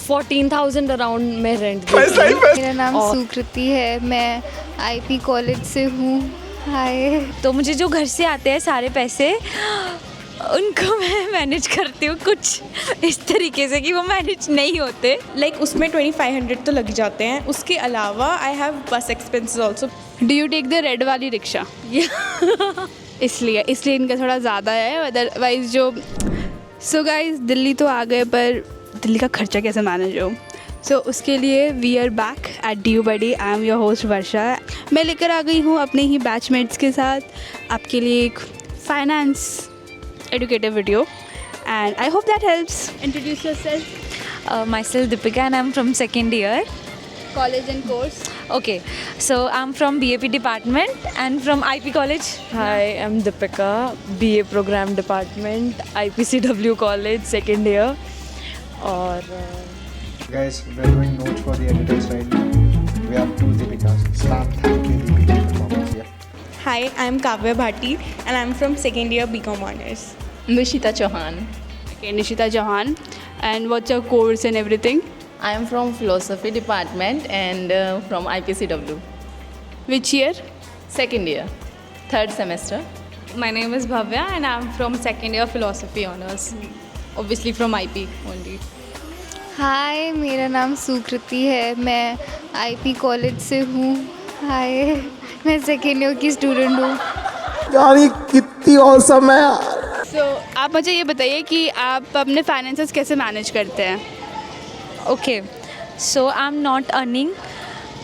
14,000 around में rent. मेरा नाम सुकृति है, मैं आईपी कॉलेज से हूँ। हाय। तो मुझे जो घर से आते हैं सारे पैसे उनको मैं मैनेज करती हूँ कुछ इस तरीके से कि वो मैनेज नहीं होते। लाइक उसमें 2500 तो लग जाते हैं। उसके अलावा I have bus expenses also. Do you take the red वाली रिक्शा? इसलिए इनका थोड़ा ज़्यादा है, अदरवाइज जो सो गाइस दिल्ली तो आ गए, पर दिल्ली का खर्चा कैसे मैनेज हो, सो उसके लिए we are back at due buddy. I am your host Varsha. मैं लेकर आ गई हूँ अपने ही बैचमेट्स के साथ आपके लिए एक finance educative video, and I hope that helps. Introduce yourself. Myself Deepika and I'm from second year. College and course. Okay, so I'm from BAP department and from IP college. Hi, I'm Deepika, BA program department, IPCW college, second year. और Guys, we're doing notes for the editors right now. We have two Deepikas. Slam, thank you Deepika for performance here. Hi, I'm Kavya Bhatti and I'm from second year BCom honors. Nishita Chauhan. Okay, Nishita Chauhan. And what's your course and everything? I am from philosophy department and from IPCW. Which year? Second year, third semester. My name is Bhavya and I'm from second year philosophy honors. Obviously from IP only. हाय, मेरा नाम सुकृति है, मैं IP college से हूँ। हाय, मैं second year की student हूँ। यार ये कितनी औसम है यार। So आप मुझे ये बताइए कि आप अपने फाइनेंसेस कैसे मैनेज करते हैं? Okay, so I am not earning,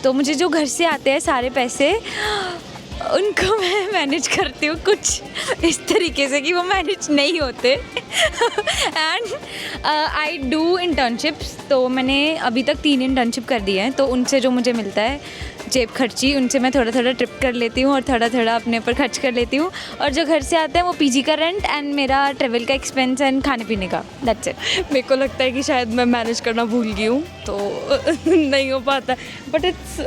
तो मुझे जो घर से आते हैं सारे पैसे उनको मैं मैनेज करती हूँ कुछ इस तरीके से कि वो मैनेज नहीं होते। एंड आई डू इंटर्नशिप्स, तो मैंने अभी तक 3 इंटर्नशिप कर दिए हैं, तो उनसे जो मुझे मिलता है जेब खर्ची, उनसे मैं थोड़ा थोड़ा ट्रिप कर लेती हूँ और थोड़ा थोड़ा अपने ऊपर खर्च कर लेती हूँ। और जो घर से आता है वो पीजी का रेंट एंड मेरा ट्रेवल का एक्सपेंस एंड खाने पीने का, दैट्स इट। मेरे को लगता है कि शायद मैं मैनेज करना भूल गई हूँ, तो नहीं हो पाता, बट इट्स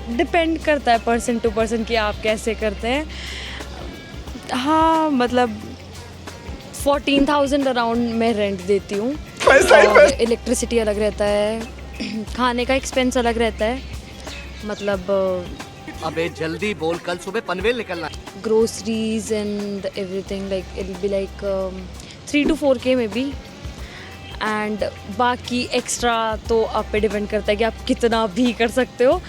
डिपेंड करता है पर्सन टू पर्सन कि आप कैसे करते हैं। हाँ, मतलब 14,000 अराउंड मैं रेंट देती हूँ और इलेक्ट्रिसिटी अलग रहता है, खाने का एक्सपेंस अलग रहता है, मतलब अबे जल्दी बोल, कल सुबह पनवेल निकलना। Groceries and everything, like it will be like 3 to 4K may be. And बाकी एक्स्ट्रा तो आप पे डिपेंड करता है कि आप कितना भी कर सकते हो।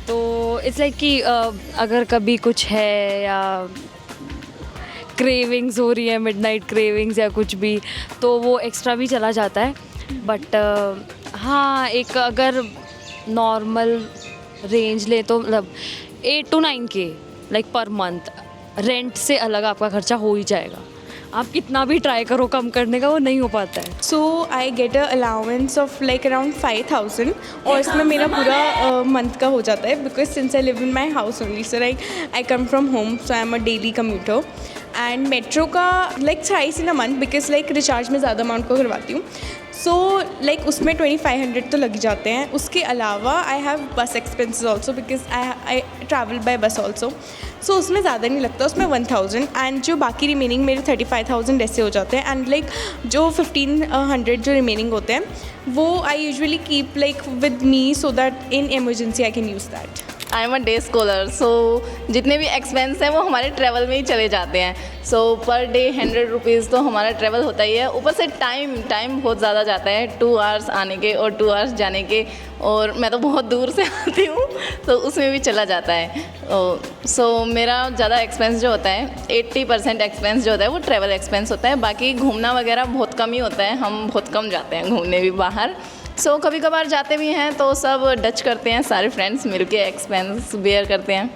तो इट्स लाइक कि अगर कभी कुछ है या क्रेविंग्स हो रही है, मिडनाइट क्रेविंग्स या कुछ भी, तो वो एक्स्ट्रा भी चला जाता है। बट हाँ, एक अगर नॉर्मल रेंज ले तो मतलब 8 to 9K like per month rent से अलग आपका खर्चा हो ही जाएगा। आप कितना भी ट्राई करो कम करने का, वो नहीं हो पाता है। So I get a allowance of like around 5,000 और इसमें मेरा पूरा मंथ का हो जाता है, because since I live in my house only, so like I come from home, so I am a daily commuter. And metro का like thrice in a month, because like recharge में ज़्यादा amount को करवाती हूँ, so like उसमें 2500 तो लग जाते हैं। उसके अलावा I have bus expenses also, because I travel by बस ऑल्सो, सो उसमें ज़्यादा नहीं लगता, उसमें 1000। एंड जो बाकी रिमेनिंग मेरे 35,000 ऐसे हो जाते हैं। एंड लाइक जो 1500 जो रिमेनिंग होते हैं वो I usually keep like with me, so that in emergency I can use that. I am a day scholar, so जितने भी एक्सपेंस हैं वो हमारे ट्रैवल में ही चले जाते हैं। सो पर डे 100 रुपीज़ तो हमारा ट्रैवल होता ही है। ऊपर से टाइम बहुत ज़्यादा जाता है, 2 आवर्स आने के और 2 आवर्स जाने के, और मैं तो बहुत दूर से आती हूँ तो उसमें भी चला जाता है। सो मेरा ज़्यादा एक्सपेंस जो होता है 80% एक्सपेंस जो होता है वो ट्रैवल एक्सपेंस होता है। बाकी घूमना वगैरह बहुत कम ही होता है, हम बहुत कम जाते हैं घूमने भी बाहर। सो कभी कभार जाते भी हैं तो सब डच करते हैं, सारे फ्रेंड्स मिलके एक्सपेंस बेयर करते हैं।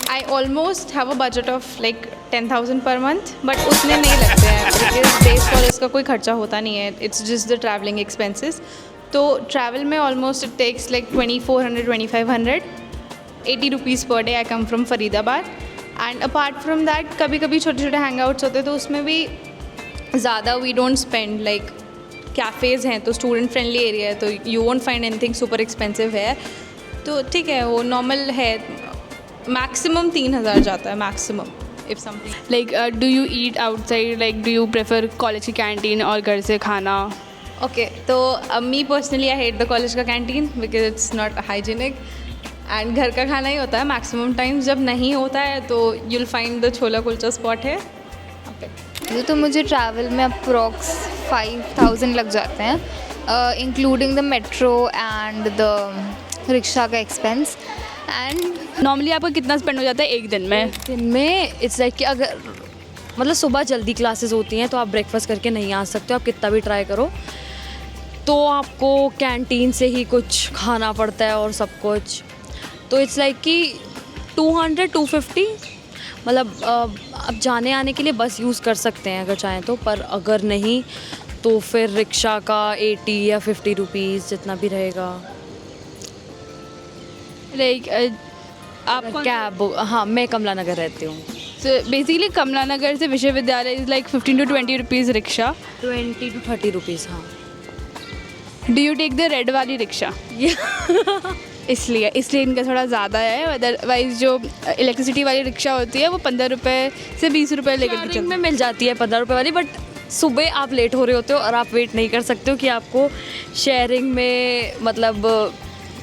I almost have a budget of like 10,000 per month, but उसमें नहीं लगते हैं because day scholars का कोई खर्चा होता नहीं है, it's just the traveling expenses। तो travel में almost it takes like 2400, 2500, 80 rupees per day। I come from Faridabad and apart from that कभी कभी छोटे छोटे hangouts होते हैं तो उसमें भी ज़्यादा we don't spend, like cafes हैं तो स्टूडेंट फ्रेंडली एरिया है तो you won't find anything super expensive है, तो ठीक है वो नॉर्मल है। मैक्सिमम 3,000 जाता है maximum if something. Like do you eat outside, like do you prefer college की कैंटीन और घर से खाना, ओके तो me personally I hate the college का canteen because it's not hygienic and घर का खाना ही होता है मैक्सिमम टाइम्स. जब नहीं होता है तो you'll find the chhola kulcha spot है वहाँ पे. तो मुझे ट्रैवल में अप्रॉक्स 5,000 लग जाते हैं, including the metro and the rickshaw का एक्सपेंस. एंड नॉर्मली आपका कितना स्पेंड हो जाता है एक दिन में? दिन में इट्स लाइक कि अगर मतलब सुबह जल्दी क्लासेस होती हैं तो आप ब्रेकफास्ट करके नहीं आ सकते हो, आप कितना भी ट्राई करो तो आपको कैंटीन से ही कुछ खाना पड़ता है और सब कुछ. तो इट्स लाइक कि 200-250 मतलब अब जाने आने के लिए बस यूज़ कर सकते हैं अगर चाहें तो, पर अगर नहीं तो फिर रिक्शा का 80 या 50 रुपीज़ जितना भी रहेगा. लाइक आप कैब, हाँ मैं कमला नगर रहती हूँ. बेसिकली कमला नगर से Vishwavidyalaya is like 15 to 20 rupees rickshaw. 20 to 30 rupees. हाँ. Do you take the red वाली रिक्शा? इसलिए इनका थोड़ा ज़्यादा है. अदरवाइज जो इलेक्ट्रिसिटी वाली रिक्शा होती है वो 15 रुपये से 20 रुपये लेकर के शेयरिंग में मिल जाती है 15 रुपये वाली, बट सुबह आप लेट हो रहे होते हो और आप वेट नहीं कर सकते हो कि आपको शेयरिंग में मतलब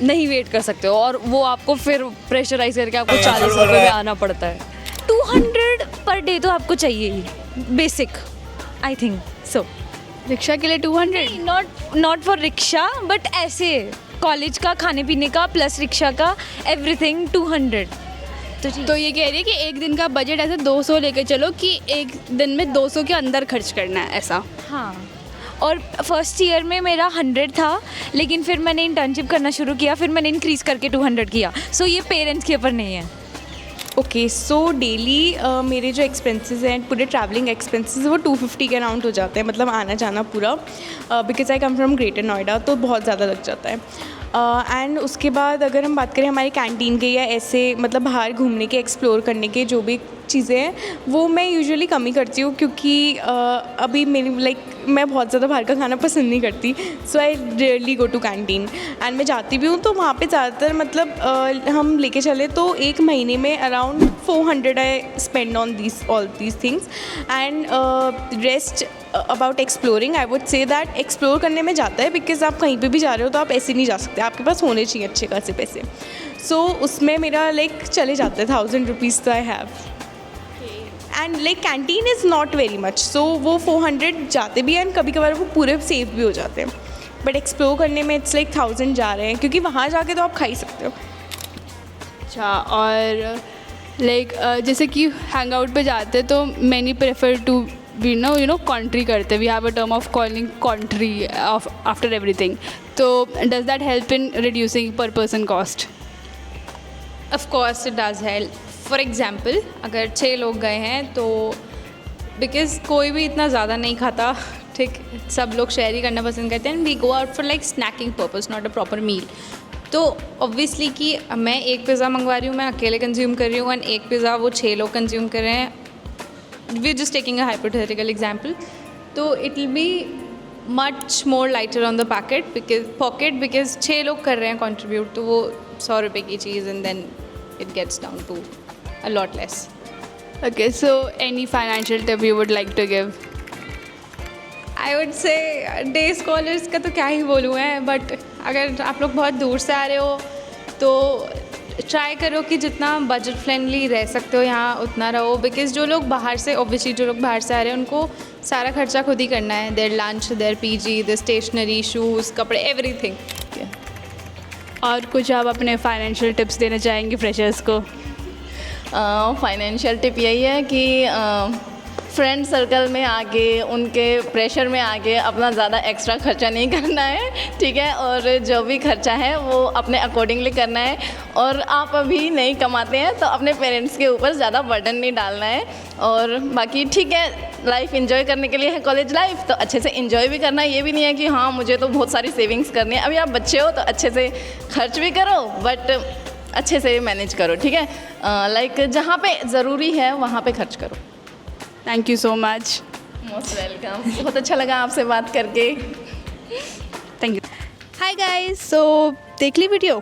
नहीं वेट कर सकते हो और वो आपको फिर प्रेशराइज करके आपको 40 रुपये में आना पड़ता है. 200 पर डे तो आपको चाहिए ही, basic I think so. Rickshaw के लिए 200? नॉट फॉर रिक्शा बट ऐसे कॉलेज का खाने पीने का प्लस रिक्शा का एवरीथिंग 200. तो ये कह रही है कि एक दिन का बजट ऐसे 200 लेके चलो कि एक दिन में 200 के अंदर खर्च करना है ऐसा. हाँ, और फर्स्ट ईयर में मेरा 100 था, लेकिन फिर मैंने इंटर्नशिप करना शुरू किया, फिर मैंने इंक्रीज़ करके 200 किया. सो ये पेरेंट्स के ऊपर नहीं है. ओके सो डेली मेरे जो एक्सपेंसेस हैं पूरे ट्रैवलिंग एक्सपेंसेस वो 250 के अराउंड हो जाते हैं, मतलब आना जाना पूरा, because I come from greater Noida तो बहुत ज़्यादा लग जाता है. एंड उसके बाद अगर हम बात करें हमारे कैंटीन के या ऐसे मतलब बाहर घूमने के एक्सप्लोर करने के जो भी चीज़ें हैं वो मैं यूजुअली कम ही करती हूँ क्योंकि अभी मेरी मैं बहुत ज़्यादा बाहर का खाना पसंद नहीं करती. So I rarely go to canteen and मैं जाती भी हूँ तो वहाँ पे ज़्यादातर मतलब हम लेके चले तो एक महीने में around 400 I spend on all these things and rest about exploring. I would say that explore करने में जाता है बिकॉज आप कहीं पे भी जा रहे हो तो आप ऐसे नहीं जा सकते, आपके पास होने चाहिए अच्छे खासे पैसे. सो उसमें मेरा चले जाते हैं 1000 रुपीज़ तो I have. And canteen is not very much, so वो 400 जाते भी हैं एंड कभी कभार वो पूरे सेव भी हो जाते हैं. बट एक्सप्लोर करने में इट्स 1000 जा रहे हैं क्योंकि वहाँ जाके तो आप खा ही सकते हो. अच्छा, और जैसे कि हैंग आउट पे जाते हैं तो many prefer to we know contri करते. We have a term of calling contri after everything. तो does that help in reducing per person cost? Of course it does help. For example अगर 6 लोग गए हैं तो बिकॉज कोई भी इतना ज़्यादा नहीं खाता, ठीक, सब लोग शेयर ही करना पसंद करते हैं. We go out for snacking purpose, not a proper meal. तो ऑब्वियसली कि मैं एक पिज़्ज़ा मंगवा रही हूँ, मैं अकेले कंज्यूम कर रही हूँ एंड एक पिज़्ज़ा वो 6 लोग कंज्यूम कर रहे हैं. We just taking a hypothetical example. तो it will be much more lighter on the pocket because 6 लोग कर रहे हैं कंट्रीब्यूट, तो वो 100 रुपये की चीज़ and then it gets down to a lot less. Okay, so any financial tip you would like to give? I would say day scholars का तो क्या ही बोलूँ मैं, बट अगर आप लोग बहुत दूर से आ रहे हो तो ट्राई करो कि जितना बजट फ्रेंडली रह सकते हो यहाँ उतना रहो. बिकॉज जो लोग बाहर से ऑब्वियसली जो लोग बाहर से आ रहे हैं उनको सारा खर्चा खुद ही करना है. Their lunch, their PG, their stationery, shoes, कपड़े, एवरीथिंग. और कुछ आप अपने फाइनेंशियल टिप्स देना चाहेंगे फ्रेशर्स को? फाइनेंशियल टिप यही है कि फ्रेंड सर्कल में आके उनके प्रेशर में आके अपना ज़्यादा एक्स्ट्रा खर्चा नहीं करना है, ठीक है. और जो भी खर्चा है वो अपने अकॉर्डिंगली करना है. और आप अभी नहीं कमाते हैं तो अपने पेरेंट्स के ऊपर ज़्यादा बर्डन नहीं डालना है. और बाकी ठीक है, लाइफ इन्जॉय करने के लिए है कॉलेज लाइफ, तो अच्छे से इन्जॉय भी करना है. ये भी नहीं है कि हाँ मुझे तो बहुत सारी सेविंग्स करनी है. अभी आप बच्चे हो तो अच्छे से खर्च भी करो बट अच्छे से मैनेज करो, ठीक है. जहाँ पे ज़रूरी है वहाँ पे खर्च करो. Thank you so much. Most welcome. बहुत अच्छा लगा आपसे बात करके. Thank you. Hi guys, so देख ली video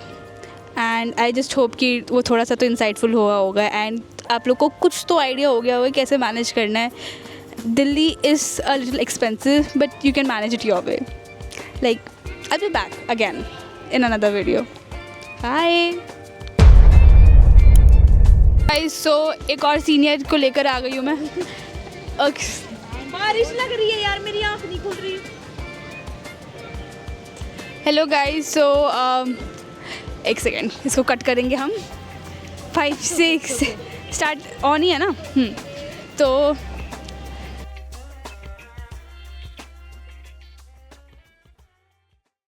and I just hope कि वो थोड़ा सा तो इंसाइटफुल हुआ होगा एंड आप लोग को कुछ तो आइडिया हो गया होगा कैसे मैनेज करना है. Delhi is a little expensive but you can manage it your way. Like I will be back again in another video. Bye guys. So एक और सीनियर को लेकर आ गई हूँ मैं. बारिश लग रही है यार, मेरी आँख नहीं खुल रही. Hello guys. सो एक सेकेंड, इसको कट करेंगे हम. 5 6 स्टार्ट ऑन ही है ना. तो